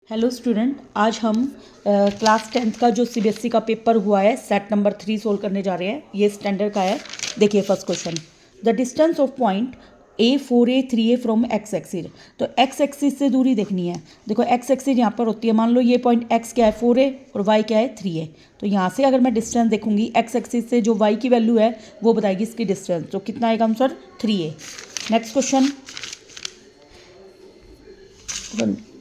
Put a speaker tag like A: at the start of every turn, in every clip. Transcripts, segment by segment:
A: Hello student, आज हम class 10th का जो सीबीएसई का पेपर हुआ है सेट नंबर 3 सोल्व करने जा रहे हैं। ये स्टैंडर्ड का है। देखिए first question, the distance of point A 4A 3A from x axis. तो एक्स एक्सिस से दूरी देखनी है। देखो एक्स एक्सिस यहाँ पर होती है, मान लो ये पॉइंट x क्या है 4A और y क्या है 3A। तो यहाँ से अगर मैं डिस्टेंस देखूंगी एक्स एक्सिस से जो y की वैल्यू है वो बताएगी इसकी डिस्टेंस। तो कितना आएगा आंसर 3A। नेक्स्ट क्वेश्चन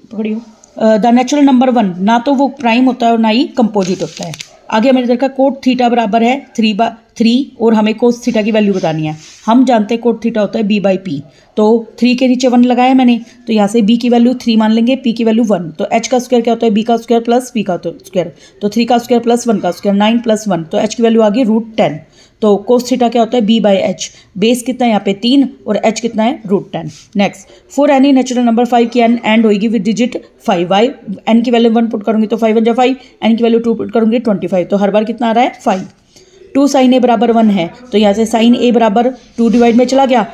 A: पकड़ियो। द नेचुरल नंबर 1 ना तो वो प्राइम होता है और ना ही कंपोजिट होता है। आगे हमें देखा कोट थीटा बराबर है 3 और हमें कोस थीटा की वैल्यू बतानी है। हम जानते हैं कोट थीटा होता है b/p। तो 3 के नीचे 1 लगाया मैंने, तो यहाँ से b की वैल्यू 3 मान लेंगे, p की वैल्यू 1। तो h का स्क्वायर क्या होता है b का स्क्वायर प्लस p का स्क्वायर। तो 3 का स्क्वायर प्लस 1 का स्क्वायर 9 + 1। तो h की वैल्यू आ गई √10। तो कोस थीटा क्या होता है b/h। बेस कितना है यहाँ पे 3 और h कितना है √10। Next, for any natural number 5 की n एंड होगी विद डिजिट 5। वाई n की वैल्यू 1 पुट करूंगी तो 5 × 5, n की वैल्यू 2 पुट करूंगी 25। तो हर बार कितना आ रहा है 5। 2 sin a बराबर 1 है, तो यहाँ से sin a बराबर 2 डिवाइड में चला गया।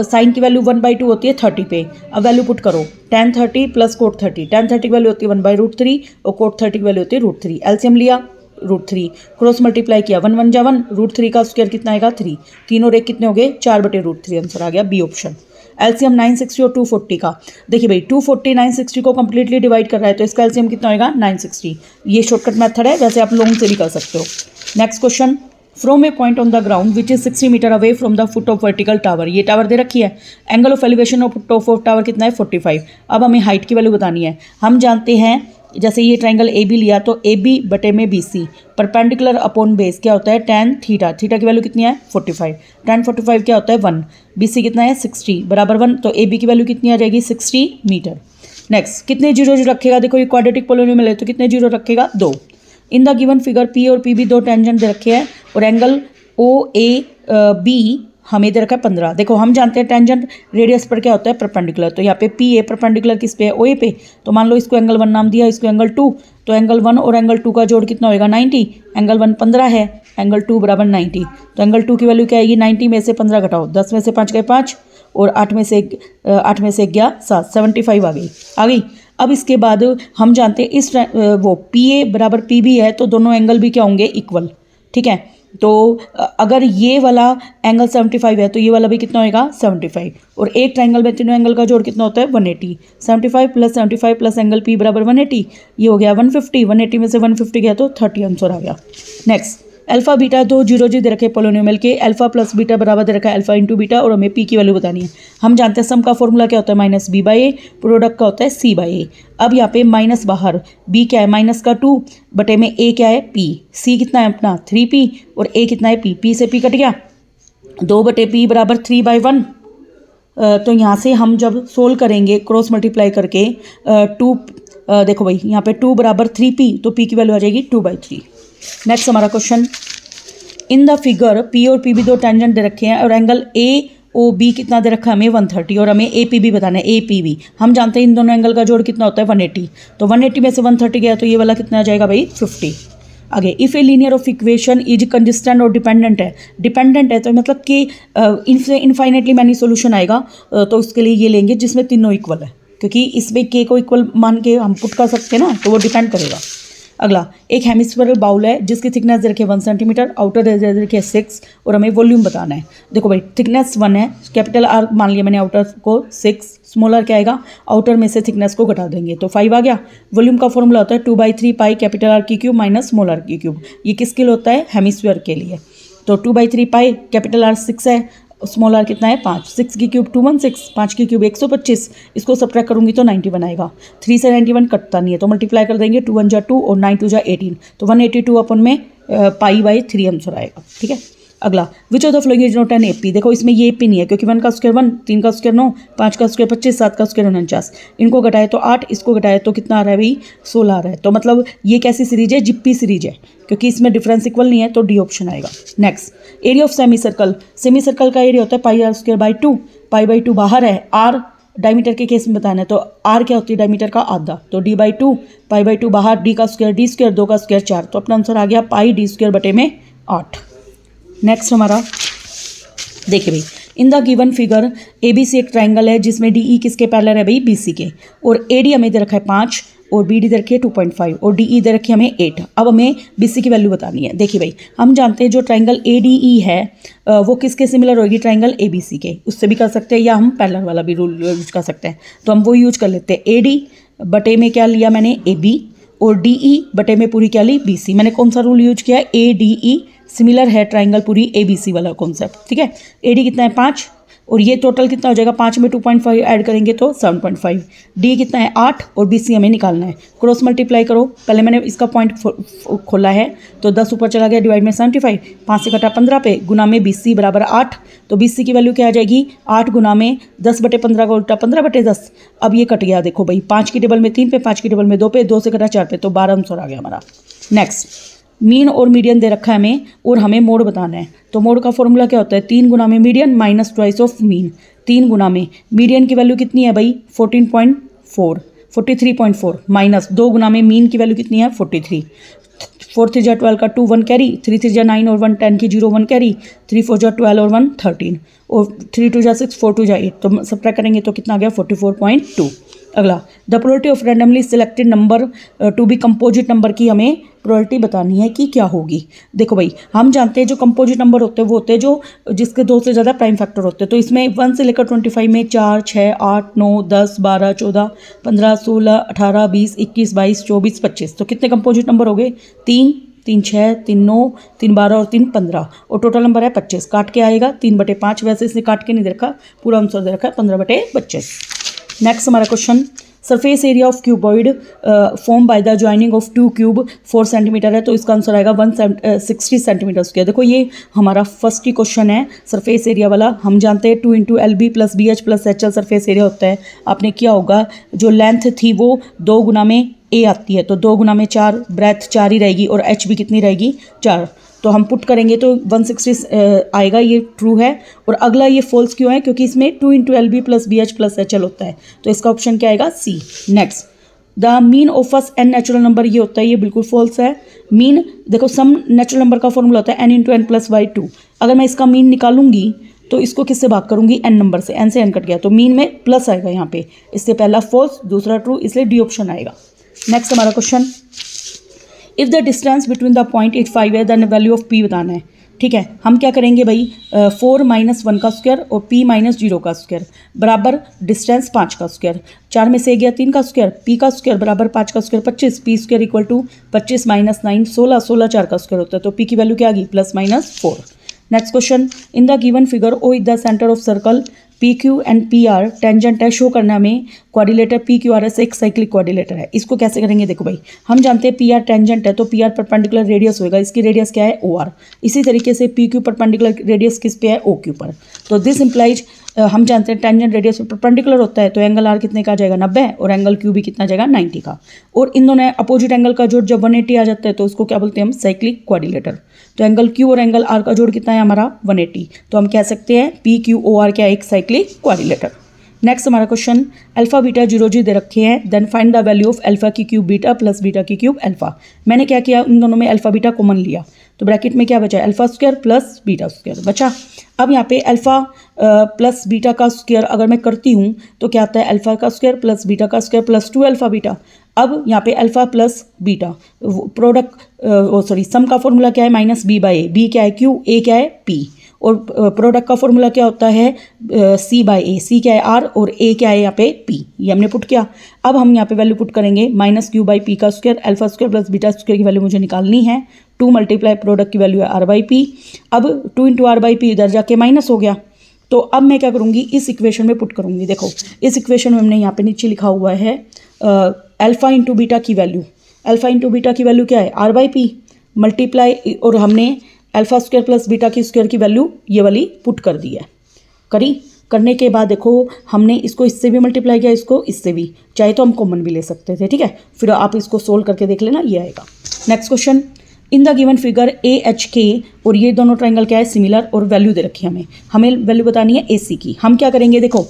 A: साइन की वैल्यू 1/2 होती है 30 पे। अब वैल्यू पुट करो, tan 30 प्लस कोट 30। tan 30 की वैल्यू होती है 1/√3 और कोट 30 की वैल्यू होती है √3। एलसीएम लिया √3, क्रॉस मल्टीप्लाई किया 1 1 जा 1, √3 का स्क्वायर कितना आएगा 3। 3 और 1 कितने हो गए 4/√3। आंसर आ गया बी ऑप्शन। एलसीएम 960 और 240 का। देखिए भाई 240 960 को कंप्लीटली डिवाइड कर रहा है, तो इसका एलसीएम कितना होगा 960। ये शॉर्टकट मेथड है, वैसे आप लॉन्ग से भी कर सकते हो। Next question, from a point on the ground which is 60 metre away from the foot of vertical tower. ये टावर दे रखी है, angle of elevation of top of tower कितना है 45। अब हमें हाइट की वैल्यू बतानी है। हम जानते हैं जैसे ये ट्राइंगल ए बी लिया तो ए बी बटे में B C perpendicular upon base क्या होता है tan थीटा। थीटा की वैल्यू कितनी है 45। tan 45 क्या होता है 1। बी सी कितना है 60 बराबर 1। तो ए बी की वैल्यू कितनी आ जाएगी 60 मीटर। नेक्स्ट, कितने जीरो रखेगा। देखो ये क्वाड्रेटिक पोलिनोमियल है तो कितने जीरो रखेगा 2। इन द गिवन फिगर पी और पी बी दो टेंजेंट दे रखे हैं और एंगल ओ ए बी हमें दे रखा है 15। देखो हम जानते हैं टेंजेंट रेडियस पर क्या होता है परपेंडिकुलर। तो यहाँ पे पी ए परपेंडिकुलर किस पे है ओ ए पे। तो मान लो इसको एंगल 1 नाम दिया, इसको एंगल 2। तो एंगल 1 और एंगल 2 का जोड़ कितना होगा 90। एंगल 1 15 है, एंगल 2 बराबर 90। तो एंगल 2 की वैल्यू क्या आएगी 90 में से 15 घटाओ, 10 में से 5 गए 5 और 8 में से 1 गया 7, 75 आ गई। अब इसके बाद हम जानते हैं इस वो पी ए बराबर पी बी है, तो दोनों एंगल भी क्या होंगे इक्वल। ठीक है, तो अगर ये वाला एंगल 75 है तो ये वाला भी कितना होगा 75। और एक ट्राइंगल में तीनों एंगल का जोड़ कितना होता है 180। 75 प्लस एंगल पी बराबर 180, ये हो गया 150। 180 में से 150 गया तो 30 आंसर आ गया। नेक्स्ट, अल्फा बीटा दो जीरो जी दे रखे पोलिनोमियल के, अल्फा प्लस बीटा बराबर दे रखा है अल्फा इंटू बीटा और हमें पी की वैल्यू बतानी है। हम जानते हैं सम का फॉर्मूला क्या होता है -b/a, प्रोडक्ट का होता है c/a। अब यहाँ पे माइनस बाहर, b क्या है माइनस का 2 बटे में a क्या है p। c कितना है अपना 3p और a कितना है p से p कट गया 2/p बराबर 3/1। तो यहाँ से हम जब सोल्व करेंगे क्रॉस मल्टीप्लाई करके 2 देखो भाई यहाँ पे 2 बराबर 3p, तो p की वैल्यू आ जाएगी 2/3। नेक्स्ट हमारा question, in the figure P और पी बी दो टेंजेंट दे रखे हैं और एंगल ए ओ बी कितना दे रखा है हमें 130 और हमें ए पी बी बताना है ए पी बी। हम जानते हैं इन दोनों एंगल का जोड़ कितना होता है 180। तो 180 में से 130 गया तो ये वाला कितना आ जाएगा भाई 50। आगे, if a linear of equation is consistent और डिपेंडेंट है। डिपेंडेंट है तो मतलब कि इनफाइनेटली मैनी सोल्यूशन आएगा, तो उसके लिए ये लेंगे जिसमें तीनों इक्वल है, क्योंकि इसमें के को इक्वल मान के हम पुट कर सकते हैं ना, तो वो डिपेंड करेगा। अगला, एक हेमिस्फेरिकल बाउल है जिसकी थिकनेस दे रखी है 1 सेंटीमीटर, आउटर दे रखी है 6 और हमें वॉल्यूम बताना है। देखो भाई थिकनेस 1 है, कैपिटल आर मान लिया मैंने, आउटर को 6, स्मॉलर क्या आएगा आउटर में से थिकनेस को घटा देंगे तो 5 आ गया। वॉल्यूम का फॉर्मूला होता है 2/3 पाई कैपिटल आर की क्यूब माइनस स्मॉल आर की क्यूब। ये किसके लिए होता है हेमिस्फीयर के लिए। तो 2/3 पाई कैपिटल आर 6 है, स्मॉल आर कितना है 5, 6 की क्यूब 216, 5 की क्यूब 125, इसको सब्ट्रैक्ट करूंगी तो 91 आएगा। 3 से 91 कटता नहीं है तो मल्टीप्लाई कर देंगे, 2 1 जा 2 और 9 2 जा 18, तो 182 अपन में π/3 आंसर आएगा। ठीक है, अगला, which of the following is not an AP. देखो इसमें ये एपी नहीं है क्योंकि 1 का स्क्वायर 1, 3 का स्क्वायर 9, 5 का स्क्वायर 25, 7 का स्क्वायर 49, इनको घटाए तो 8, इसको घटाए तो कितना आ रहा है भाई 16 आ रहा है। तो मतलब ये कैसी सीरीज है जिप्पी सीरीज है, क्योंकि इसमें डिफरेंस इक्वल नहीं है तो डी ऑप्शन आएगा। Next, area of semi circle. Semi circle का एरिया होता है πr²/2, π/2 बाहर है, r डायमीटर के केस में बताना है तो r क्या होती है डायमीटर का आधा, तो d/2, π/2 बाहर, d का स्क्वायर d स्क्वायर 2 का स्क्वायर 4, तो अपना आंसर आ गया πd² बटे में 8। नेक्स्ट हमारा देखिए भाई, in the given figure A B C एक ट्राइंगल है जिसमें डी ई किसके पैरेलल है भाई बी सी के, और ए डी हमें दे रखा है 5 और बी डी दे रखी है 2.5 और डी ई दे रखी है हमें 8। अब हमें बी सी की वैल्यू बतानी है। देखिए भाई, हम जानते हैं जो ट्राइंगल ए डी ई है वो किसके सिमिलर होगी, ट्राइंगल ए बी सी के। उससे भी कर सकते हैं या हम पैरेलल वाला भी रूल यूज कर सकते हैं, तो हम वो यूज कर लेते हैं। ए डी बटे में क्या लिया मैंने, ए बी, और डी ई बटे में पूरी क्या ली, बी सी। मैंने कौन सा रूल यूज किया, ए डी ई सिमिलर है ट्राइंगल पूरी ए बी सी वाला कॉन्सेप्ट, ठीक है। ए डी कितना है 5 और ये टोटल कितना हो जाएगा, 5 में 2.5 ऐड करेंगे तो 7.5। डी कितना है 8 और बी सी हमें निकालना है। क्रॉस मल्टीप्लाई करो, पहले मैंने इसका पॉइंट खोला है तो 10 ऊपर चला गया, डिवाइड में 75, 5 से कटा 15 पे, गुना में बी सी बराबर 8। तो बी सी की वैल्यू क्या आ जाएगी, 8 गुना में 10 बटे 15 का उल्टा 15 बटे 10। अब ये कट गया, देखो भाई 5 की टेबल में 3 पे, 5 की टेबल में 2 पे, 2 से कटा 4 पे, तो 12 आंसर आ गया हमारा। नेक्स्ट, मीन और मीडियन दे रखा है हमें और हमें मोड बताना है। तो मोड का फॉर्मूला क्या होता है, 3 गुना में median minus twice of mean. 3 गुना में मीडियन की वैल्यू कितनी है भाई 14.4, 43.4 माइनस 2 गुना में मीन की वैल्यू कितनी है 43। 4 3 12 का 2 1 कैरी, 3 3 9 और 1 10 की 0 1 कैरी, 3 4 12 और 1 13 और 3 2 6 4 2 8, तो सब्ट्रैक्ट करेंगे तो कितना आ गया 44.2। अगला, the probability of randomly selected number to be composite number की हमें प्रोबेबिलिटी बतानी है कि क्या होगी। देखो भाई, हम जानते हैं जो कंपोजिट नंबर होते हैं वो होते हैं जो जिसके 2 से ज़्यादा प्राइम फैक्टर होते हैं। तो इसमें 1 से लेकर 25 में 4 6 8 9 10 12 14 15 16 18 20 21 22 24 25, तो कितने कंपोजिट नंबर हो गए, 3 3 6 3 9 3 12 और 3 15 और टोटल नंबर है 25। काट के आएगा 3/5, वैसे इसने काट के नहीं दे रखा, पूरा आंसर दे रखा है 15/25। नेक्स्ट हमारा question, surface area of cuboid form by the joining of 2 cube 4 centimetre है, तो इसका आंसर आएगा 160 सेंटीमीटर स्क्वायर। देखो ये हमारा फर्स्ट ही क्वेश्चन है सरफेस एरिया वाला। हम जानते हैं 2 × LB + BH + HL surface area होता है। आपने किया होगा, जो लेंथ थी वो 2 गुना में ए आती है, तो 2 गुना में 4, ब्रेथ 4 ही रहेगी और एच भी कितनी रहेगी 4, तो हम पुट करेंगे तो 160 आएगा, ये ट्रू है। और अगला ये फॉल्स क्यों है, क्योंकि इसमें 2 × LB + BH + HL होता है, तो इसका ऑप्शन क्या आएगा, C. Next, the mean of first n natural number ये होता है, ये बिल्कुल फॉल्स है। मीन देखो, सम नेचुरल नंबर का फॉर्मूला होता है n × n + y2। अगर मैं इसका मीन निकालूंगी तो इसको किससे भाग करूंगी, n नंबर से, n से n कट गया तो मीन में प्लस आएगा यहाँ पे, इससे पहला फॉल्स दूसरा ट्रू, इसलिए डी ऑप्शन आएगा। नेक्स्ट हमारा question, if the distance between the point 85 है, देन वैल्यू ऑफ p बताना है। ठीक है, हम क्या करेंगे भाई, 4 - 1 का स्क्वायर और p - 0 का स्क्वायर बराबर डिस्टेंस 5 का स्क्वायर। 4 में से गया 3 का स्क्वायर, p का स्क्वायर बराबर 5 का square 25, p square equal to 25 - 9 16, 16 4 का स्क्वायर होता है, तो p की वैल्यू क्या आ गई, +/4। Next question, in the given figure O is the centre of circle P Q and P R tangent है, शो करना हमें quadrilateral P Q R S एक साइक्लिक क्वाड्रिलेटर है। इसको कैसे करेंगे, देखो भाई, हम जानते हैं पी आर टेंजेंट है तो पी आर परपेंडिकुलर रेडियस होगा, इसकी रेडियस क्या है, ओ आर। इसी तरीके से पी क्यू परपेंडिकुलर रेडियस किस पे है, ओ क्यू पर। तो दिस इम्प्लाइज, हम जानते हैं टेंजेंट रेडियस परपेंडिकुलर होता है, तो एंगल आर कितने का आ जाएगा, 90, और एंगल क्यू भी कितना जाएगा, 90 का। और इन दोनों अपोजिट एंगल का जोड़ जब 180 आ जाता है तो उसको क्या बोलते हैं हम, साइक्लिक क्वाड्रिलेटर। तो एंगल क्यू और एंगल आर का जोड़ कितना है हमारा, 180, तो हम कह सकते हैं पी क्यू ओ आर क्या एक साइक्लिक क्वाड्रिलेटर। नेक्स्ट हमारा क्वेश्चन, अल्फा बीटा 0 दे रखे हैं, then find the value of alpha की क्यूब बीटा प्लस बीटा की क्यूब अल्फा। मैंने क्या किया, इन दोनों में अल्फा बीटा कॉमन लिया, तो ब्रैकेट में क्या बचा, alpha square plus beta square बचा। अब यहाँ पे अल्फा प्लस बीटा का स्क्वायर अगर मैं करती हूँ तो क्या आता है, अल्फा का स्क्वायर प्लस बीटा का स्क्वायर प्लस 2 अल्फा बीटा। अब यहाँ पे अल्फा प्लस बीटा प्रोडक्ट सम का फॉर्मूला क्या है, -b/a, b क्या है क्यू, a क्या है p, और प्रोडक्ट का फॉर्मूला क्या होता है, c/a, c क्या है r और a क्या है यहाँ पे p, ये हमने पुट किया। अब हम यहाँ पे वैल्यू पुट करेंगे -q/p का square, alpha square plus beta square की वैल्यू मुझे निकालनी है, 2 × प्रोडक्ट की वैल्यू है r/p। अब 2 × r/p इधर जाके माइनस हो गया, तो अब मैं क्या करूँगी, इस इक्वेशन में पुट करूँगी। देखो इस इक्वेशन में हमने यहाँ पे नीचे लिखा हुआ है अल्फा × बीटा की वैल्यू, अल्फा × बीटा की वैल्यू क्या है, r/p मल्टीप्लाई, और हमने अल्फा स्क्वायर प्लस बीटा की स्क्वायर की वैल्यू ये वाली पुट कर दी है। करने के बाद देखो हमने इसको इससे भी मल्टीप्लाई किया, इसको इससे भी, चाहे तो हम कॉमन भी ले सकते थे, ठीक है। फिर आप इसको सोल्व करके देख लेना, ये आएगा। Next question, in the given figure A H के, और ये दोनों ट्राइंगल क्या है, सिमिलर, और वैल्यू दे रखी है हमें वैल्यू बतानी है ए सी की। हम क्या करेंगे, देखो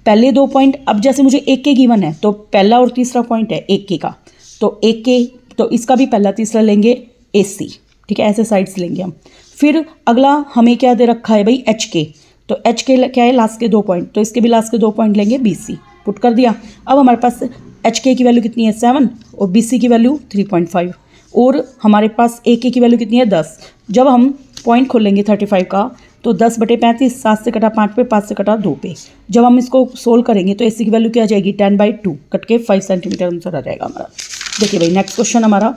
A: पहले 2 पॉइंट, अब जैसे मुझे एक के गिवन है तो पहला और तीसरा पॉइंट है एक के का, तो एक के, तो इसका भी पहला तीसरा लेंगे ए सी, ठीक है, ऐसे साइड्स लेंगे हम। फिर अगला हमें क्या दे रखा है भाई, एच के, तो एच के क्या है, लास्ट के 2 पॉइंट, तो इसके भी लास्ट के 2 पॉइंट लेंगे बी सी, पुट कर दिया। अब हमारे पास एच के की वैल्यू कितनी है 7 और बी सी की वैल्यू 3.5 और हमारे पास ए के की वैल्यू कितनी है 10। जब हम पॉइंट खोलेंगे 35 का तो 10/35, 7 से कटा 5 पे, 5 से कटा 2 पे। जब हम इसको सोल्व करेंगे तो एसी की वैल्यू क्या आ जाएगी 10/2 कट के 5 सेंटीमीटर आंसर आ जाएगा हमारा। देखिए भाई नेक्स्ट क्वेश्चन हमारा,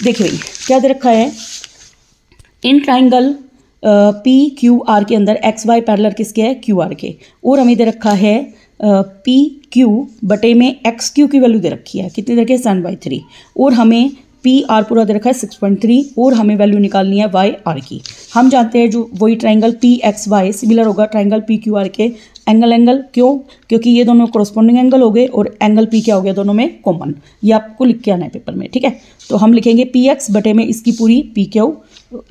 A: देखिए भाई क्या दे रखा है, in triangle P Q R के अंदर एक्स वाई पैरेलल किसके है क्यू आर के, और हमें दे रखा है पी क्यू बटे में एक्स क्यू की वैल्यू दे रखी है, कितनी दे रखी है 7/3, और हमें पी आर पूरा दे रखा है 6.3 और हमें वैल्यू निकालनी है वाई आर की। हम जानते हैं जो वही triangle P X Y similar होगा ट्राइंगल पी क्यू आर के एंगल क्यों, क्योंकि ये दोनों कोरस्पॉन्डिंग एंगल हो गए और एंगल पी क्या हो गया दोनों में कॉमन। ये आपको लिख के आना है पेपर में, ठीक है। तो हम लिखेंगे पी एक्स बटे में इसकी पूरी पी क्यू,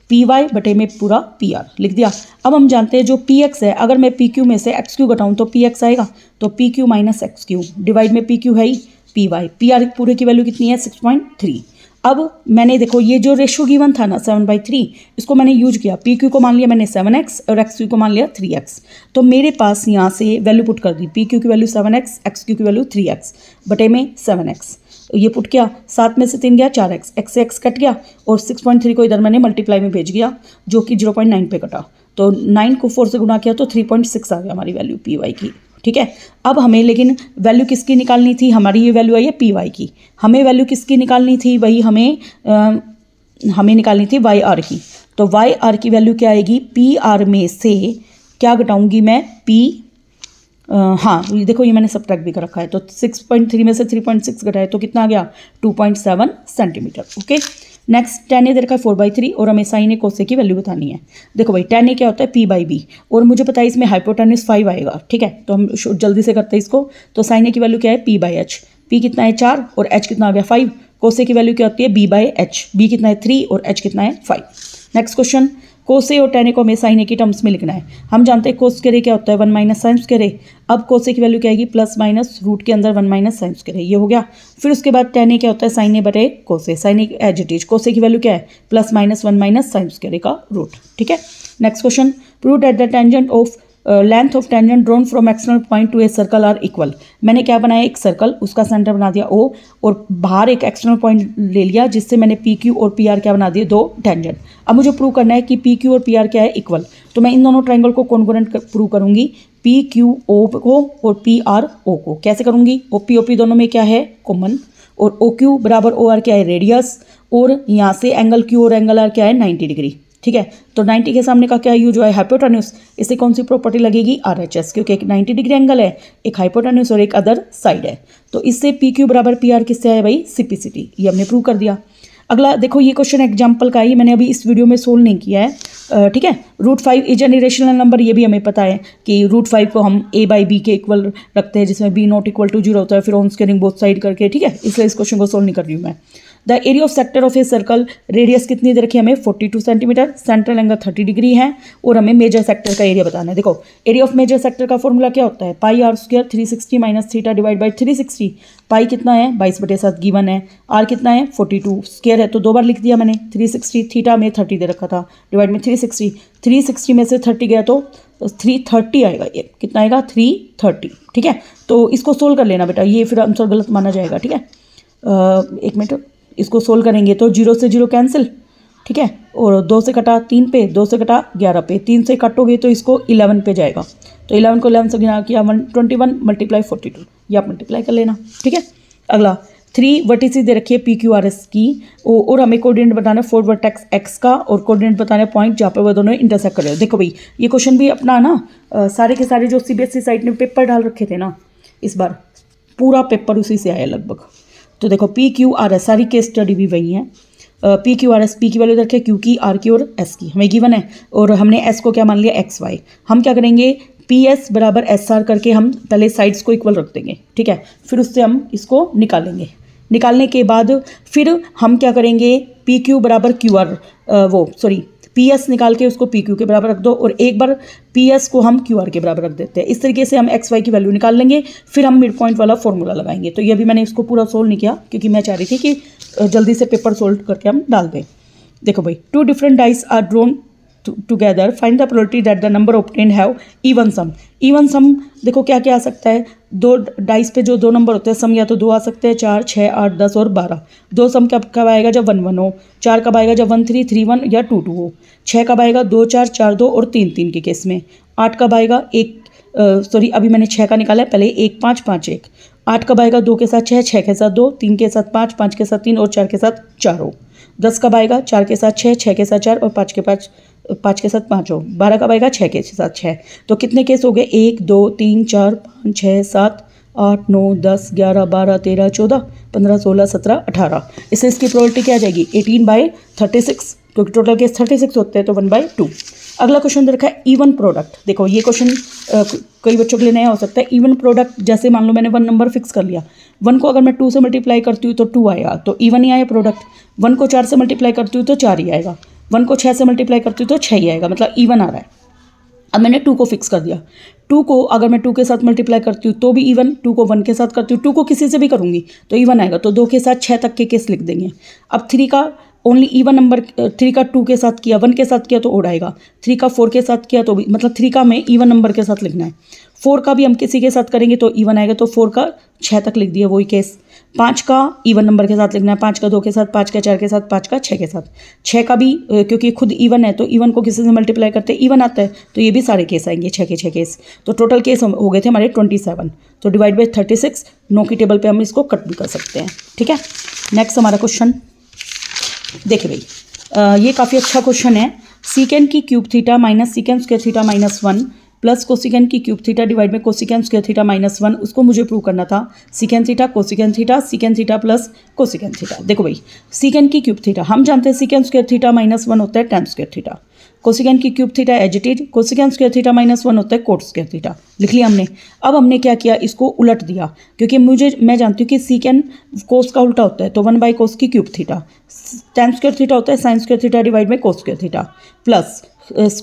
A: पी वाई बटे में पूरा पी आर लिख दिया। अब हम जानते हैं जो पी एक्स है, अगर मैं पी क्यू में से एक्स क्यू घटाऊँ तो पी एक्स आएगा, तो P Q minus x Q divide में पी क्यू है ही पी वाई, पी आर पूरे की वैल्यू कितनी है 6.3। अब मैंने देखो ये जो रेशो गिवन था ना 7/3, इसको मैंने यूज किया, पी क्यू को मान लिया मैंने 7x और एक्स क्यू को मान लिया 3x। तो मेरे पास यहाँ से वैल्यू पुट कर दी, पी क्यू की वैल्यू 7x, एक्स क्यू की वैल्यू 3x बटे में 7x, ये पुट किया, 7 में से 3 गया 4x, x से x कट गया और 6.3 को इधर मैंने मल्टीप्लाई में भेज गया जो कि 0.9 पे कटा, तो 9 को 4 से गुना किया तो 3.6 आ गया हमारी वैल्यू पी वाई की, ठीक है। अब हमें लेकिन वैल्यू किसकी निकालनी थी, हमारी ये वैल्यू आई है पी वाई की, हमें वैल्यू किसकी निकालनी थी, वही हमें निकालनी थी वाई आर की। तो वाई आर की वैल्यू क्या आएगी, पी आर में से क्या घटाऊंगी मैं पी, हाँ देखो ये मैंने सब्ट्रैक्ट भी कर रखा है, तो 6.3 में से 3.6 घटाए तो कितना आ गया 2.7 सेंटीमीटर, ओके। नेक्स्ट tan ए दे रखा है 4/3 और हमें sin ए cos ए की वैल्यू बतानी है। देखो भाई tan ए क्या होता है p/b और मुझे पता है इसमें हाइपोटेन्यूज 5 आएगा, ठीक है। तो हम जल्दी से करते हैं इसको, तो sin ए की वैल्यू क्या है p/h, p कितना है 4 और h कितना आ गया 5, cos ए की वैल्यू क्या होती है b/h, b कितना है 3 और h कितना है 5। नेक्स्ट क्वेश्चन, कोस ए और tan ए को हमें sin ए की टर्म्स में लिखना है। हम जानते हैं कोस स्क्वायर क्या होता है 1 माइनस साइन स्क्वायर ए। अब कोस ए की वैल्यू क्या आएगी प्लस माइनस रूट के अंदर 1 माइनस साइन स्क्वायर ए, ये हो गया। फिर उसके बाद tan ए क्या होता है sin ए बटे cos A, sin A as it is, cos A की वैल्यू क्या है plus minus 1 minus sine square A का रूट, ठीक है। Next question, prove that the tangent of length of tangent drawn from external point to a circle are equal. मैंने क्या बनाया, एक सर्कल, उसका सेंटर बना दिया ओ और बाहर एक एक्सटर्नल पॉइंट ले लिया जिससे मैंने पी क्यू और पी आर क्या बना दिए, दो टेंजेंट। अब मुझे प्रूव करना है कि पी क्यू और पी आर क्या है इक्वल, तो मैं इन दोनों ट्राइंगल को कॉन्ग्रुएंट प्रूव करूंगी, पी क्यू ओ को और पी आर ओ को। कैसे करूंगी, ओ पी दोनों में क्या है कॉमन, और ओ क्यू बराबर ओ आर क्या है रेडियस, और यहाँ से एंगल क्यू और एंगल आर क्या है 90 डिग्री, ठीक है। तो 90 के सामने का क्या यूज हुआ है हाइपोटेन्यूज, इससे कौन सी प्रॉपर्टी लगेगी RHS, क्योंकि एक 90 डिग्री एंगल है, एक हाइपोटेन्यूज और एक अदर साइड है। तो इससे पी क्यू बराबर पी आर किससे आया भाई सिपिसिटी, ये हमने प्रूव कर दिया। अगला देखो, ये क्वेश्चन एग्जाम्पल का ही मैंने अभी इस वीडियो में सोल्व नहीं किया है, ठीक है। √5 इज एन इरेशनल नंबर, ये भी हमें पता है कि √5 को हम a/b के इक्वल रखते हैं जिसमें b ≠ = 0 होता है, फिर ऑन स्क्वायरिंग बोथ साइड करके, ठीक है। इसलिए इस क्वेश्चन को सोल्व नहीं कर रही हूँ मैं। The area of sector of a circle, radius कितनी दे रखी है हमें 42 सेंटीमीटर, सेंट्रल एंगल 30 डिग्री है और हमें मेजर सेक्टर का एरिया बताना है। देखो एरिया ऑफ मेजर सेक्टर का फॉर्मूला क्या होता है, πr² 360 minus theta divide by 360। पाई कितना है 22/7 गिवन है, आर कितना है 42, स्क्वायर है तो 2 बार लिख दिया मैंने 360, थीटा में 30 दे रखा था डिवाइड में 360, 360 में से 30 गया तो 330 आएगा, ये कितना आएगा 330, ठीक है। तो इसको सोल्व कर लेना बेटा, ये फिर आंसर गलत माना जाएगा, ठीक है। एक मिनट, इसको सोल्व करेंगे तो 0 से 0 कैंसिल, ठीक है, और 2 से कटा 3 पे, 2 से कटा 11 पे, 3 से काटोगे तो इसको 11 पे जाएगा, तो 11 को 11 से गुणा किया 121 मल्टीप्लाई 42, ये आप मल्टीप्लाई कर लेना, ठीक है। अगला 3 वर्टिसेस दे रखी है पी क्यू आर एस की, और हमें कोऑर्डिनेट बताना है 4 वर्टेक्स एक्स का और कोऑर्डिनेट बताना है पॉइंट जहाँ पे वो दोनों इंटरसेक्ट कर रहे हो। देखो भाई ये क्वेश्चन भी अपना ना सारे के सारे जो CBSE साइट ने पेपर डाल रखे थे ना, इस बार पूरा पेपर उसी से आया लगभग। तो देखो पी क्यू आर एस सारी केस स्टडी भी वही है, P Q R S, P की वैल्यू रखे क्यू की, आर की और एस की हमें गिवन है, और हमने एस को क्या मान लिया एक्स वाई। हम क्या करेंगे पी एस बराबर एस आर करके हम पहले साइड्स को इक्वल रख देंगे, ठीक है, फिर उससे हम इसको निकालेंगे। निकालने के बाद फिर हम क्या करेंगे पी क्यू बराबर क्यू आर, पी एस निकाल के उसको पी क्यू के बराबर रख दो, और एक बार पी एस को हम क्यू आर के बराबर रख देते हैं। इस तरीके से हम एक्स वाई की वैल्यू निकाल लेंगे, फिर हम मिड पॉइंट वाला फॉर्मूला लगाएंगे। तो ये भी मैंने इसको पूरा सोल्व नहीं किया क्योंकि मैं चाह रही थी कि जल्दी से पेपर सोल्व करके हम डाल दें। देखो भाई 2 different dice are drawn together, find the probability that the number obtained have even sum. Even sum देखो क्या क्या आ सकता है, दो डाइस पे जो दो नंबर होते हैं सम या तो दो आ सकते हैं, 4, 6, 8, 10 और 12. दो सम कब आएगा जब 1, 1 हो, 4 कब आएगा जब 1, 3, 3, 1 या 2, 2 हो, 6 कब आएगा 2, 4, 4, 2 और 3, 3 के केस में, 8 कब आएगा अभी मैंने 6 का निकाला है, पहले 1, 5, 5, 1. 8 कब आएगा 2 के साथ 6, 6 के साथ 2, 3 के साथ 5, 5 के साथ 3 और 4 के साथ 4 हो. 10 कब आएगा 4 के साथ 6, 6 के साथ 4 और 5 के साथ 5 हो. 12 कब आएगा 6 के साथ 6. तो कितने केस हो गए, 1, 2, 3, 4, 5, 6, 7, 8, 9, 10, 11, 12, 13, 14, 15, 16, 17, 18. इससे इसकी प्रोबेबिलिटी क्या आ जाएगी 18/36, क्योंकि टोटल केस 36 होते हैं तो 1/2. अगला क्वेश्चन दे रखा है इवन प्रोडक्ट. देखो ये क्वेश्चन कई बच्चों के लिए नया हो सकता है. इवन प्रोडक्ट, जैसे मान लो मैंने 1 नंबर फिक्स कर लिया, 1 को अगर मैं 2 से मल्टीप्लाई करती हूँ तो 2 आएगा, तो इवन ही आया प्रोडक्ट. 1 को 4 से मल्टीप्लाई करती हूँ तो 4 ही आएगा, 1 को 6 से मल्टीप्लाई करती हूँ तो 6 ही आएगा, मतलब इवन आ रहा है. अब मैंने 2 को फिक्स कर दिया. 2 को अगर मैं 2 के साथ मल्टीप्लाई करती हूँ तो भी इवन, 2 को 1 के साथ करती हूँ, 2 को किसी से भी करूँगी तो इवन आएगा, तो 2 के साथ 6 तक के केस लिख देंगे. अब 3 का ओनली इवन नंबर, 3 का 2 के साथ किया, 1 के साथ किया तो ओड आएगा, 3 का 4 के साथ किया तो भी, मतलब 3 का हमें इवन नंबर के साथ लिखना है. 4 का भी हम किसी के साथ करेंगे तो इवन आएगा, तो 4 का 6 तक लिख दिया, वही केस. 5 का इवन नंबर के साथ लिखना है, 5 का 2 के साथ, 5 का 4 के साथ, 5 का 6 के साथ. 6 का भी क्योंकि खुद इवन है तो इवन को किसी से मल्टीप्लाई करते इवन आता है, तो ये भी सारे केस आएंगे 6 के 6 केस. तो टोटल केस हो गए थे हमारे 27. तो डिवाइड बाई 36, 9 की टेबल पे हम इसको कट भी कर सकते हैं. ठीक है, नेक्स्ट हमारा क्वेश्चन देखिए भाई, ये काफ़ी अच्छा क्वेश्चन है. सीकेंड की cube theta minus secant square theta -1 plus cosecant की क्यूब थीटा डिवाइड में कोसिकेंड स्क्वायर थीटा -1, उसको मुझे प्रूव करना था. Secant theta secant theta plus cosecant theta. देखो भाई, सीकेंड की क्यूब थीटा हम जानते हैं सीकेंड स्क्वायर थीटा -1 होता है tan स्क्वायर थीटा. कोसिकेंड की cube theta as it is, cosecant square theta -1 होता है कोट स्क्वायर थीटा. लिख लिया हमने. अब हमने क्या किया, इसको उलट दिया, क्योंकि मैं जानती हूँ कि सीकेंड कोस का उल्टा होता है, तो 1 बाई कोस की cube theta. tan square theta होता है साइन स्क्वायर थीटा डिवाइड में cos square theta, plus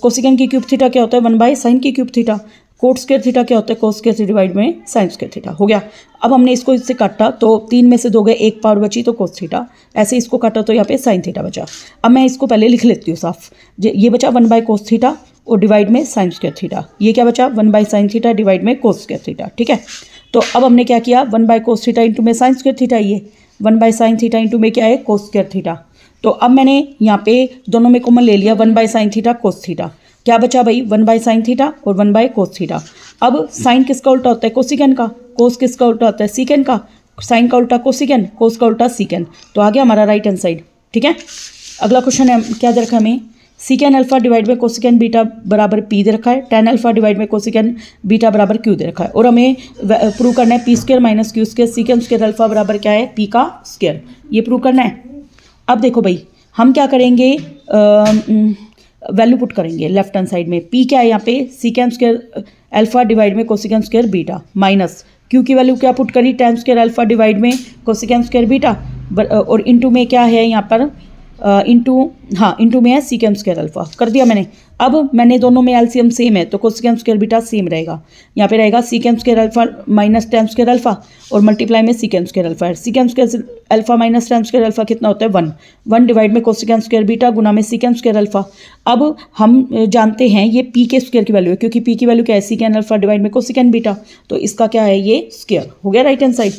A: cosecant की क्यूब थीटा क्या होता है 1 बाई साइन की cube theta. Coat square theta क्या होता है कोस स्क्वायर थीटा डिवाइड में साइन स्क्वायर थीटा. हो गया. अब हमने इसको इससे काटा तो 3 में से 2 गए, 1 पावर बची तो कोस थीटा. ऐसे इसको काटा तो यहाँ पे साइन थीटा बचा. अब मैं इसको पहले लिख लेती हूँ साफ. ये बचा 1 बाई कोस थीटा और डिवाइड में साइन स्क्वायर थीटा. ये क्या बचा 1 बाई साइन थीटा डिवाइड में कोस स्क्वायर थीटा. ठीक है, तो अब हमने क्या किया 1 बाई कोस थीटा इंटू में साइन स्क्वायर थीटा, ये 1 बाई साइन थीटा इंटू में क्या है कोस स्क्वायर थीटा. तो अब मैंने यहाँ पे दोनों में कॉमन ले लिया 1 by sine theta cos theta. क्या बचा भाई 1 बाई साइन थीटा और 1 बाई कोस थीटा. अब साइन किसका उल्टा होता है कोसिकेंड का, कोस किसका उल्टा होता है सीकेंड का, साइन का उल्टा कोसिकेंड, कोस का उल्टा सीकेंड. तो आ गया हमारा राइट हैंड साइड. ठीक है, अगला क्वेश्चन है क्या दे रखा है हमें, सीकेंड अल्फा डिवाइड में कोसिकेंड बीटा बराबर पी दे रखा है, tan अल्फा डिवाइड में कोसिकेंड बीटा बराबर क्यू दे रखा है, और हमें प्रूव करना है P square minus Q square secant square alpha बराबर क्या है पी का स्क्वायर. ये प्रूव करना है. अब देखो भाई, हम क्या करेंगे, वैल्यू पुट करेंगे लेफ्ट हैंड साइड में. पी क्या है यहाँ पे सीकेंड स्क्वायर अल्फा डिवाइड में cosecant square beta, minus Q की वैल्यू क्या पुट करी tan स्क्वायर अल्फा डिवाइड में कोसिकेंड स्क्वायर बीटा, और इंटू में क्या है यहाँ पर इंटू में है सीकेंड स्क्वायर अल्फा. कर दिया मैंने. अब मैंने दोनों में एलसीएम सेम है तो कोसिकेंड स्क्वायर बीटा सेम रहेगा. यहाँ पे रहेगा secant square alpha minus tan square alpha और मल्टीप्लाई में सीकेंड स्क्वायर अल्फा है. Secant square alpha minus tan square alpha कितना होता है 1 डिवाइड में कोसिकेंड स्क्वायर बीटा गुना में सीकेंड स्क्वायर अल्फा. अब हम जानते हैं ये पी के स्क्वायर की वैल्यू है, क्योंकि पी की वैल्यू क्या है सीकेंड अल्फा डिवाइड में कोसिकेंड बीटा, तो इसका क्या है ये स्क्वायर. हो गया right hand side.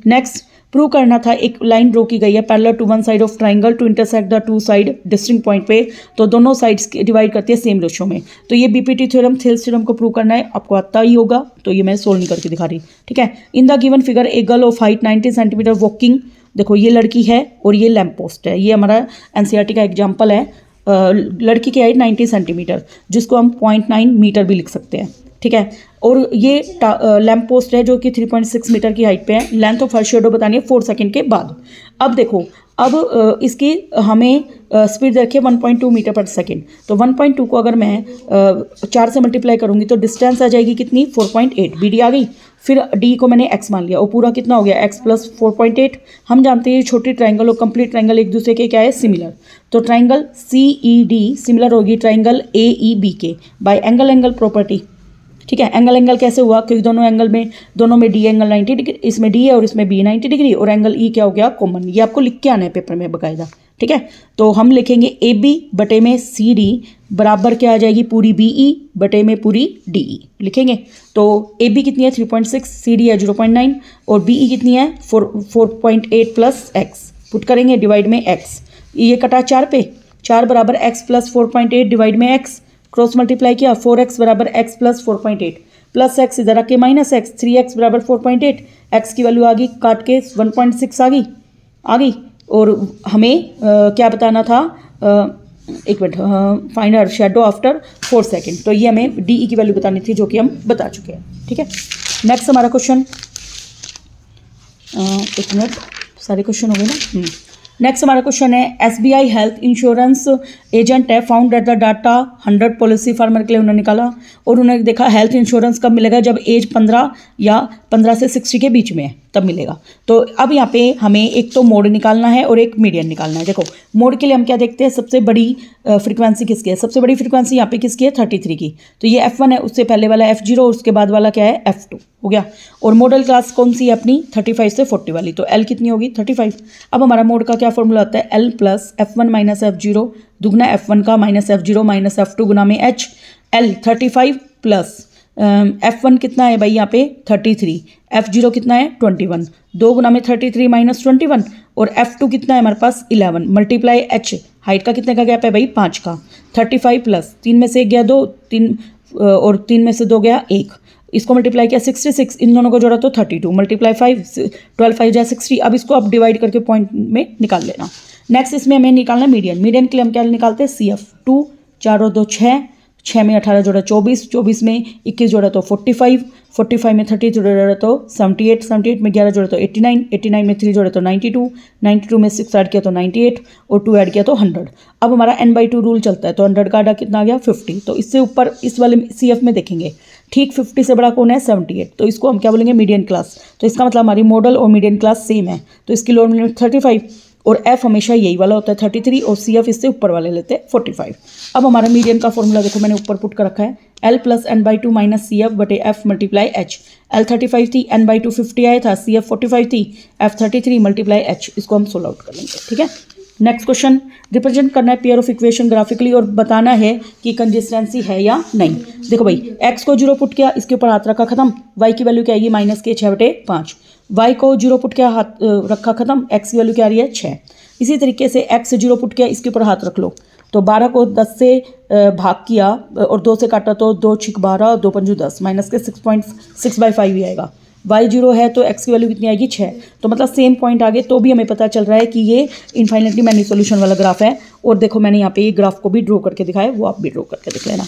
A: Next prove करना था, एक लाइन ड्रॉ की गई है parallel to one side of triangle to intersect the two side distinct point पे, तो दोनों साइड्स डिवाइड करती है सेम रेशो में. तो ये बीपीटी थ्योरम थेल्स थ्योरम को प्रूव करना है, आपको आता ही होगा, तो ये मैं सोल्व नहीं करके दिखा रही. ठीक है, इन the given figure a girl of height 90 centimetre walking. देखो ये लड़की है और ये लैंप पोस्ट है, ये हमारा एनसीईआरटी का एग्जाम्पल है. लड़की की हाइट 90 सेंटीमीटर जिसको हम 0.9 मीटर भी लिख सकते हैं. ठीक है, और ये लैंप पोस्ट है जो कि 3.6 मीटर की हाइट पे है. लेंथ ऑफ हर शेडो बतानी है 4 सेकंड के बाद. अब देखो, अब इसकी हमें स्पीड रखिए 1.2 मीटर पर सेकंड. तो 1.2 को अगर मैं 4 से मल्टीप्लाई करूंगी तो डिस्टेंस आ जाएगी कितनी 4.8. बी डी आ गई. फिर डी को मैंने एक्स मान लिया और पूरा कितना हो गया x प्लस 4.8. हम जानते हैं छोटी ट्राइंगल और कंप्लीट ट्राइंगल एक दूसरे के क्या है सिमिलर. तो triangle C E D similar होगी ट्राइंगल ए ई बी के बाय एंगल प्रॉपर्टी. ठीक है, एंगल कैसे हुआ, क्योंकि दोनों में डी एंगल 90 डिग्री, इसमें डी है और इसमें बी 90 डिग्री, और एंगल ई क्या हो गया कॉमन. ये आपको लिख के आना है पेपर में बकायदा. ठीक है। तो हम लिखेंगे ए बी बटे में सी डी बराबर क्या आ जाएगी, पूरी बी ई बटे में पूरी डी ई लिखेंगे। तो ए बी कितनी है 3.6, सी डी है 0.9 और बी ई कितनी है 4.8 प्लस एक्स पुट करेंगे डिवाइड में एक्स। ये कटा 4 पे, 4 बराबर एक्स प्लस 4.8 डिवाइड में एक्स, क्रॉस मल्टीप्लाई किया 4x बराबर एक्स प्लस 4.8 प्लस एक्स इधर आके माइनस एक्स, 3x बराबर 4.8, एक्स की वैल्यू आ गई काट के 1.6 आ गई। और हमें क्या बताना था, एक minute, find our shadow after 4 second. तो ये हमें डी ई की वैल्यू बतानी थी जो कि हम बता चुके हैं, ठीक है। नेक्स्ट हमारा क्वेश्चन, एक मिनट, सारे क्वेश्चन हो गए ना। नेक्स्ट हमारा क्वेश्चन है SBI हेल्थ इंश्योरेंस एजेंट है, found at the data 100 policy farmer के लिए उन्होंने निकाला और उन्होंने देखा हेल्थ इंश्योरेंस कब मिलेगा, जब एज 15 या 15 से 60 के बीच में है तब मिलेगा। तो अब यहाँ पे हमें एक तो मोड निकालना है और एक मीडियन निकालना है। देखो मोड के लिए हम क्या देखते हैं, सबसे बड़ी फ्रीक्वेंसी किसकी है, सबसे बड़ी फ्रीक्वेंसी यहाँ पे किसकी है 33 की। तो ये F1 है, उससे पहले वाला F0 और उसके बाद वाला क्या है F2 हो गया। और मॉडल क्लास कौन सी है अपनी 35 से 40 वाली, तो L कितनी होगी 35। अब हमारा मोड का क्या फॉर्मूला होता है, L plus F1 minus F0 दुगना F1 का माइनस F0 माइनस F2 गुना में H। L 35 प्लस F1 कितना है भाई यहाँ पे 33, F0 कितना है 21, 2 गुना में 33 माइनस 21 और F2 कितना है हमारे पास 11 मल्टीप्लाई H, हाइट का कितने का गैप है भाई 5 का। 35 प्लस 3 में से 1 गया 2, 3 और 3 में से 2 गया 1, इसको मल्टीप्लाई किया 66, इन दोनों को जोड़ा तो 32 मल्टीप्लाई 5, 12 5 जा 60। अब इसको आप डिवाइड करके पॉइंट में निकाल लेना। नेक्स्ट इसमें हमें निकालना मीडियन, मीडियन के लिए हम क्या निकालते हैं CF 2, 4 और 2 6, 6 में 18 जोड़ा 24, 24 में 21 जोड़ा तो 45, 45 में 30 जोड़ा तो 78, 78 में 11 जोड़ा तो 89, 89 में 3 जोड़ा तो 92, 92 में 6 ऐड किया तो 98 और 2 ऐड किया तो 100। अब हमारा n/2 रूल चलता है, तो 100 का आधा कितना आ गया 50। तो इससे ऊपर इस वाले CF में देखेंगे, ठीक 50 से बड़ा कौन है 78, तो इसको हम क्या बोलेंगे मीडियन क्लास। तो इसका मतलब हमारी मॉडल और मीडियन क्लास सेम है, तो इसकी लोअर लिमिट 35 और F हमेशा यही वाला होता है 33 और CF इससे ऊपर वाले लेते हैं 45। अब हमारा मीडियन का फॉर्मूला देखो मैंने ऊपर पुट कर रखा है, L plus n/2 minus CF बटे F मल्टीप्लाई H। L 35 थी, n/2 50 आया था, CF 45 थी, F 33 मल्टीप्लाई H। इसको हम सोल्व आउट कर लेंगे, ठीक है। नेक्स्ट क्वेश्चन, रिप्रेजेंट करना है पेयर ऑफ इक्वेशन ग्राफिकली और बताना है कि कंसिस्टेंसी है या नहीं। देखो भाई x को 0 पुट किया, इसके ऊपर हाथ रखा खत्म, y की वैल्यू क्या आएगी -6/5, y को 0 पुट किया हाथ रखा खत्म, x की वैल्यू क्या आ रही है 6। इसी तरीके से x 0 पुट किया, इसके ऊपर हाथ रख लो, तो 12 को 10 से भाग किया और 2 से काटा तो 2 6 12 2 5 10 माइनस के 6.6/5 ही आएगा। y 0 है तो x की वैल्यू कितनी आएगी 6। तो मतलब सेम पॉइंट आगे, तो भी हमें पता चल रहा है कि ये इनफाइनाइटली मैनी सॉल्यूशन वाला ग्राफ है। और देखो मैंने यहाँ पे ये ग्राफ को भी ड्रॉ करके दिखाया, वो आप भी ड्रॉ करके दिख लेना।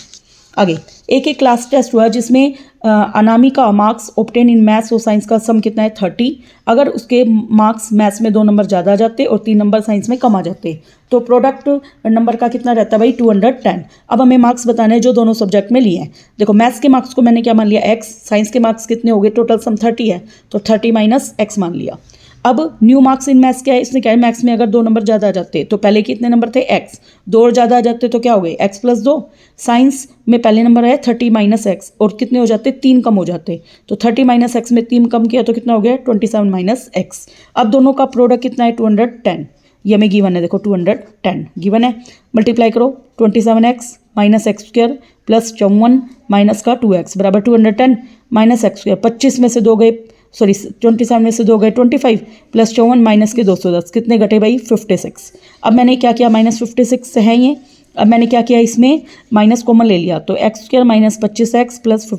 A: आगे एक क्लास टेस्ट हुआ जिसमें Anamika marks obtain in maths और साइंस का सम कितना है 30। अगर उसके मार्क्स मैथ्स में 2 नंबर ज़्यादा आ जाते और 3 नंबर साइंस में कम आ जाते तो प्रोडक्ट नंबर का कितना रहता है भाई 210। अब हमें मार्क्स बताने हैं जो दोनों सब्जेक्ट में लिए हैं। देखो मैथ्स के मार्क्स को मैंने क्या मान लिया x, साइंस के मार्क्स कितने हो गए, टोटल सम 30 है तो 30 माइनस x मान लिया। अब न्यू मार्क्स इन मैथ्स क्या है, इसने क्या है मैथ्स में अगर 2 नंबर ज़्यादा आ जाते तो पहले कितने नंबर थे x, 2 और ज़्यादा आ जाते तो क्या हो गए x प्लस 2। साइंस में पहले नंबर है 30 माइनस x और कितने हो जाते 3 कम हो जाते, तो 30 माइनस x में 3 कम किया तो कितना हो गया 27 माइनस x। अब दोनों का प्रोडक्ट कितना है 210, ये हमें गिवन है, देखो 210 गिवन है। मल्टीप्लाई करो 27x minus x square plus 54 minus का 2x बराबर 210 माइनस एक्स स्क्वायर। 25 में से 2 गए, सॉरी 27 में से 2 गए 25 प्लस 54 माइनस के 210 कितने घटे भाई 56। अब मैंने क्या किया -56 है ये, अब मैंने क्या किया इसमें माइनस कॉमन ले लिया तो x square minus 25x plus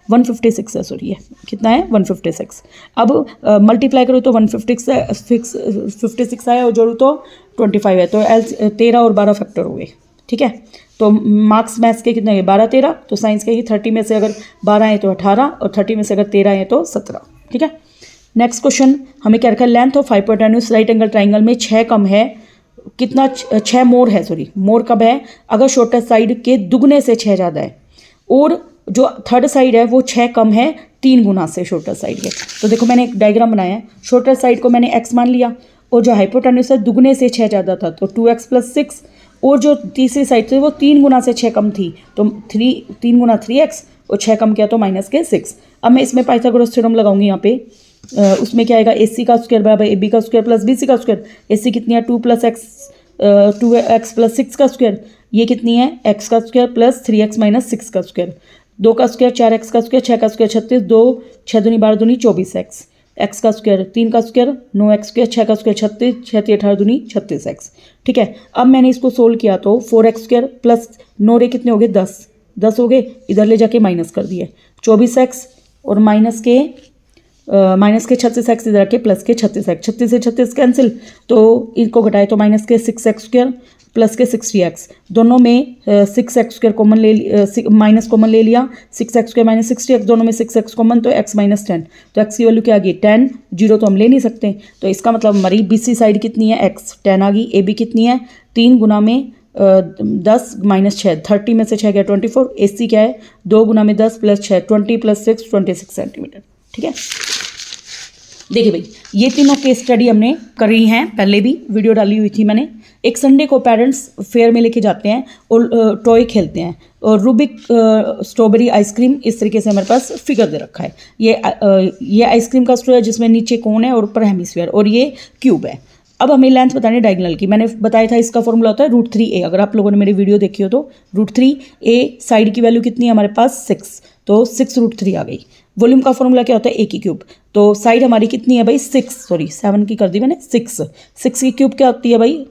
A: 156 है, सॉरी ये कितना है 156। अब मल्टीप्लाई करो तो 156 आया और जोड़ो तो 25 है, तो 13 और 12 फैक्टर हो गए, ठीक है। तो मार्क्स मैथ्स के कितने हैं 12 13, तो साइंस के ही 30 में से अगर 12 है तो 18 और 30 में से अगर 13 है तो 17, ठीक है। नेक्स्ट क्वेश्चन हमें क्या रखा है, length of hypotenuse right angle triangle में 6 कम है, कितना 6 मोर है, सॉरी मोर कब है अगर शॉर्टेस्ट साइड के दुगने से 6 ज़्यादा है और जो थर्ड साइड है वो 6 कम है 3 गुना से शॉर्टेस्ट साइड के। तो देखो मैंने एक डायग्राम बनाया है, शॉर्टेस्ट साइड को मैंने x मान लिया और जो हाइपोटेन्यूज है दुगने से 6 ज़्यादा था तो 2x प्लस 6 और जो तीसरी साइड थी वो 3 गुना से 6 कम थी तो 3 गुना 3x और 6 कम किया तो माइनस के 6। अब मैं इसमें पाइथागोरस थ्योरम लगाऊंगी यहाँ पे, उसमें क्या आएगा AC का स्क्वायर बराबर AB का स्क्वायर प्लस BC का स्क्वायर। AC कितनी है 2 प्लस x 2x+6 का स्क्वायर, ये कितनी है x का स्क्वायर प्लस 3x माइनस 6 का स्क्वायर, 2 का स्क्वायर 4x का स्क्वायर 6 का स्क्वायर 36, 2 6 दूनी 12 दूनी 24x, x का स्क्वायर 3 का स्क्वायर 9x स्क्वायर 6 का स्क्वायर 36, 6 18 दूनी 36x। ठीक है, अब मैंने इसको सोल्व किया तो 4x स्क्वायर प्लस 9 रे कितने हो गए 10 हो गए, इधर ले जाके माइनस कर दिए 24x और माइनस के 36x इधर रखे प्लस के 36x, 36 से 36 कैंसिल तो इनको घटाए तो माइनस के 6x स्क्वायर प्लस के 60x, दोनों में 6x square common minus common ले लिया, 6x स्क्वायर माइनस 60x, दोनों में 6x कॉमन तो x माइनस 10, तो x की वैल्यू क्या आ गई 10, 0 तो हम ले नहीं सकते, तो इसका मतलब हमारी BC साइड कितनी है x 10 आ गई, AB कितनी है 3 गुना में 10 माइनस 6 30 में से 6 गया 24, AC क्या है 2 गुना में 10 प्लस 6 20 प्लस 6 26 सेंटीमीटर। ठीक है, देखिए भाई ये तीनों केस स्टडी हमने करी हैं, पहले भी वीडियो डाली हुई थी मैंने। एक संडे को पेरेंट्स फेयर में लेके जाते हैं और टॉय खेलते हैं और रूबिक स्ट्रॉबेरी आइसक्रीम इस तरीके से हमारे पास फिगर दे रखा है। ये आइसक्रीम का स्ट्रॉ है जिसमें नीचे कोन है और ऊपर हेमिस्फीयर और ये क्यूब है। अब हमें लेंथ बतानी है डायगोनल की। मैंने बताया था इसका फॉर्मूला होता है √3a। अगर आप लोगों ने मेरी वीडियो देखी हो तो √3a साइड की वैल्यू कितनी है हमारे पास 6, तो 6√3 आ गई। वॉल्यूम का फॉर्मूला क्या होता है a की क्यूब, तो साइड हमारी कितनी है भाई 7 की कर दी मैंने 6 की क्यूब क्या होती है भाई,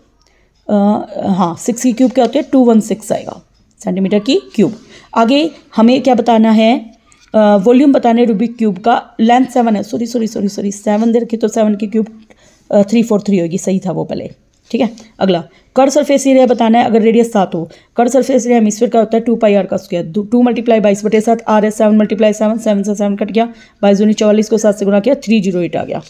A: हाँ 6 की क्यूब क्या होती है 216 आएगा सेंटीमीटर की क्यूब। आगे हमें क्या बताना है, वॉल्यूम बताना है रूबिक क्यूब का। लेंथ 7 है, सॉरी 7 दे रखी तो 7 की क्यूब 343 होगी, सही था वो पहले। ठीक है, अगला कर्व सरफेस एरिया बताना है। अगर रेडियस 7 हो, कर्व सरफेस एरिया हेमिस्फीयर का होता है 2πr का स्क्वायर, 2 × 22/7 r है 7 × 7 से 7 कट गया, 22 44 को 7 से गुना किया 308 आ गया।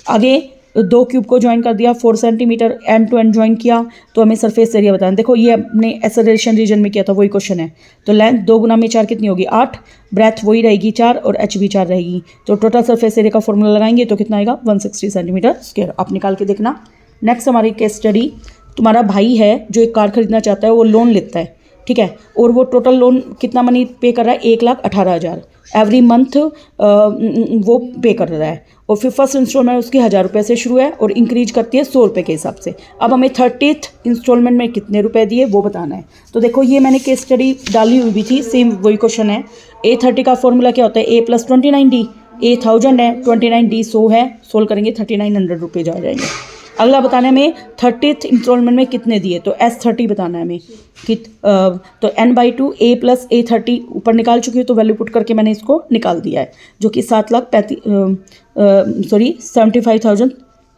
A: आगे 2 क्यूब को ज्वाइन कर दिया 4 centimetre end to end join किया तो हमें सरफेस एरिया बताना। देखो ये अपने एक्सेलरेशन रीजन में किया था वही क्वेश्चन है, तो लेंथ 2 गुना में 4 कितनी होगी 8, ब्रेथ वही रहेगी 4 और h भी 4 रहेगी, तो टोटल सरफेस एरिया का फॉर्मूला लगाएंगे तो कितना आएगा 160 सेंटीमीटर स्क्वायर। आप निकाल के देखना। नेक्स्ट हमारी केस स्टडी, तुम्हारा भाई है जो एक कार खरीदना चाहता है, वो लोन लेता है, ठीक है, और वो टोटल लोन कितना मनी पे कर रहा है 1,18,000 एवरी मंथ वो पे कर रहा है, और फिर फर्स्ट इंस्टॉलमेंट उसकी 1,000 रुपये से शुरू है और इंक्रीज करती है 100 रुपये के हिसाब से। अब हमें 30th इंस्टॉलमेंट में कितने रुपए दिए वो बताना है। तो देखो ये मैंने केस स्टडी डाली हुई भी थी, सेम वही क्वेश्चन है। A30 का फॉर्मूला क्या होता है a + 29d, a 1000 है 29d 100 है, सोल्व करेंगे 3900 रुपये आ जाएंगे। अगला बताना है हमें 30th इंस्टॉलमेंट में कितने दिए, तो S30 बताना है हमें तो n/2 a + a30 ऊपर निकाल चुकी हूँ, तो वैल्यू पुट करके मैंने इसको निकाल दिया है, जो कि 75,000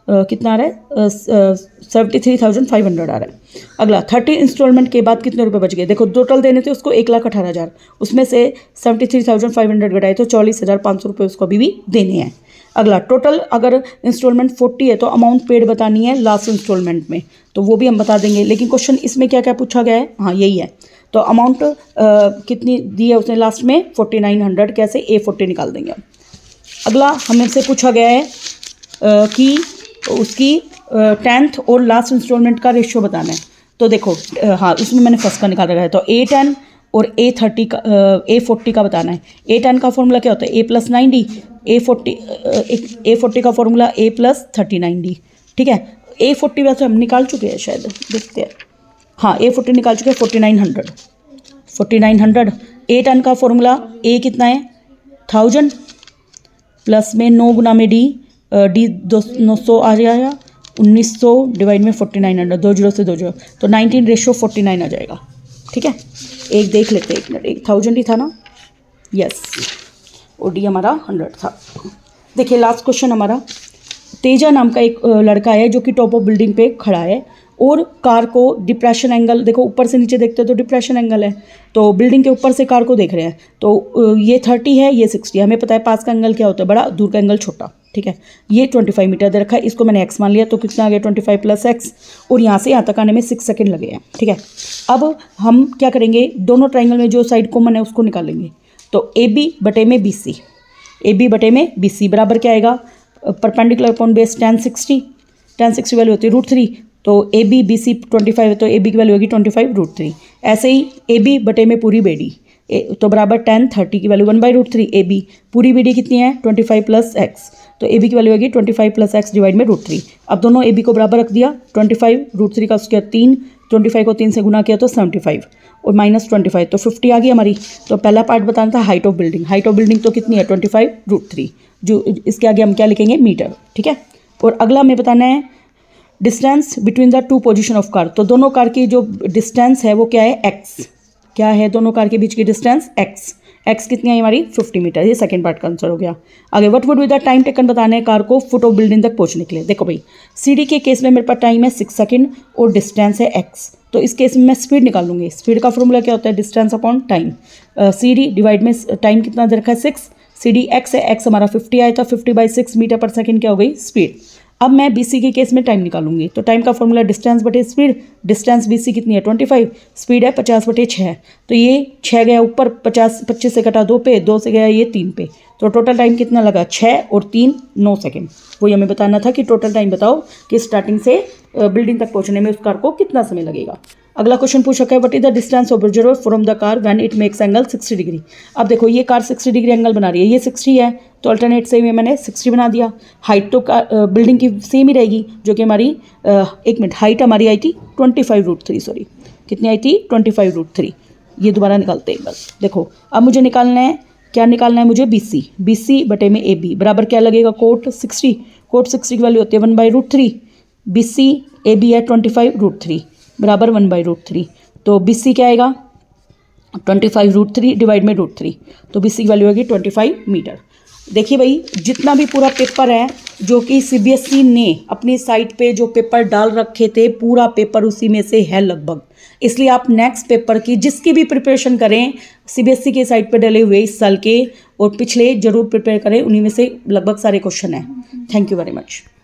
A: कितना आ रहा है 73,500 आ रहा है। अगला 30 इंस्टॉलमेंट के बाद कितने रुपए बच गए, देखो टोटल देने थे उसको 1,18,000, उसमें से 73,500 घटाए तो 40,500 रुपये उसको अभी भी देने हैं। अगला टोटल अगर इंस्टॉलमेंट 40 है तो अमाउंट पेड बतानी है लास्ट इंस्टॉलमेंट में, तो वो भी हम बता देंगे। लेकिन क्वेश्चन इसमें क्या क्या पूछा गया है, हाँ यही है, तो अमाउंट कितनी दी है उसने लास्ट में 4900, कैसे A40 निकाल देंगे। अगला हमसे पूछा गया है कि उसकी 10th और लास्ट इंस्टॉलमेंट का रेशियो बताना है। तो देखो हाँ उसमें मैंने फर्स्ट का निकाल रखा है, तो A10 और A30 का A40 का बताना है। A10 का फॉर्मूला क्या होता है a + 9d, A40 का फॉर्मूला a + 39d। ठीक है, A40 वैसे हम निकाल चुके हैं शायद, देखते हैं, हाँ A40 निकाल चुके हैं 4900। A10 का फॉर्मूला a कितना है 1000 प्लस में 9 गुना में d 900 आ जाएगा, 1900 डिवाइड में 4900, 2 0 से 2 0, तो 19:49 आ जाएगा। ठीक है, एक देख लेते हैं, 1 मिनट, 1000 ही था ना, यस, और डी हमारा 100 था। देखिए लास्ट क्वेश्चन हमारा, तेजा नाम का एक लड़का है जो कि टॉप ऑफ बिल्डिंग पे खड़ा है और कार को डिप्रेशन एंगल, देखो ऊपर से नीचे देखते हो तो डिप्रेशन एंगल है, तो बिल्डिंग के ऊपर से कार को देख रहे हैं, तो ये 30 है ये 60 है। हमें पता है पास का एंगल क्या होता है बड़ा, दूर का एंगल छोटा। ठीक है, ये 25 मीटर दे रखा है, इसको मैंने x मान लिया, तो कितना आ गया 25 + x, और यहाँ से यहाँ तक आने में 6 सेकंड लगे हैं। ठीक है, अब हम क्या करेंगे, दोनों ट्राइंगल में जो साइड कॉमन है उसको निकालेंगे, तो AB/BC, AB/BC बराबर क्या आएगा, perpendicular upon base tan 60 value होती है √3, तो AB BC 25 है तो AB की वैल्यू होगी 25 √3। ऐसे ही AB बटे में पूरी बेडी, तो बराबर 10 30 की वैल्यू 1/√3 ए बी पूरी बी डी कितनी है 25 प्लस एक्स, तो ए बी की वैल्यू आएगी 25 प्लस एक्स डिवाइड में √3। अब दोनों ए बी को बराबर रख दिया, 25 √3 का स्क्वायर 3, 25 को 3 से गुना किया तो 75 और -25 तो 50 आ गई हमारी। तो पहला पार्ट बताना था height of building, height of building तो कितनी है 25 √3, जो इसके आगे हम क्या लिखेंगे मीटर, ठीक है। और अगला हमें बताना है distance between the two position of car, तो दोनों कार की जो डिस्टेंस है वो क्या है एक्स, क्या है दोनों कार के बीच की डिस्टेंस एक्स, एक्स कितनी है हमारी 50 मीटर, ये सेकंड पार्ट का आंसर हो गया। आगे what would be the time taken बताना है कार को फुट ऑफ बिल्डिंग तक पहुंचने के लिए। देखो भाई सीडी के केस में मेरे पास टाइम है 6 सेकंड और डिस्टेंस है एक्स, तो इस केस में मैं स्पीड निकालूंगी। स्पीड का फॉर्मूला क्या होता है distance upon time, C D divide में टाइम कितना दे रखा है 6, सी डी एक्स है, एक्स हमारा 50 आया था, 50/6 मीटर पर सेकंड क्या हो गई स्पीड। अब मैं बीसी के केस में टाइम निकालूंगी, तो टाइम का फॉर्मूला डिस्टेंस बटे स्पीड, डिस्टेंस बीसी कितनी है 25, स्पीड है 50/6, तो ये 6 गया ऊपर 50, 25 से कटा 2 पे, 2 से गया ये 3 पे, तो टोटल टाइम कितना लगा 6 और 3 9 सेकेंड। वही हमें बताना था कि टोटल टाइम बताओ कि स्टार्टिंग से बिल्डिंग तक पहुंचने में उस कार को कितना समय लगेगा। अगला क्वेश्चन पूछा है what is the distance observer from the car when it makes angle 60 degree. अब देखो ये कार 60 डिग्री एंगल बना रही है, ये 60 है तो अल्टरनेट से ही मैंने 60 बना दिया। हाइट तो बिल्डिंग की सेम ही रहेगी जो कि हमारी एक मिनट हाइट हमारी आई थी 25√3, सॉरी कितनी आई थी 25√3, ये दोबारा निकालते हैं बस। देखो अब मुझे निकालना है, क्या निकालना है मुझे BC बटे में AB बराबर क्या लगेगा कोट 60, कोट 60 की वैल्यू होती है 1/√3, BC AB है 25√3 बराबर 1/√3, तो BC क्या आएगा 25√3 डिवाइड में √3, तो BC की वैल्यू आएगी 25 मीटर। देखिए भाई जितना भी पूरा पेपर है जो कि CBSE ने अपनी साइट पे जो पेपर डाल रखे थे पूरा पेपर उसी में से है लगभग, इसलिए आप नेक्स्ट पेपर की जिसकी भी प्रिपरेशन करें CBSE के साइट पे डले हुए इस साल के और पिछले जरूर प्रिपेयर करें, उन्हीं में से लगभग सारे क्वेश्चन हैं। Thank you very much.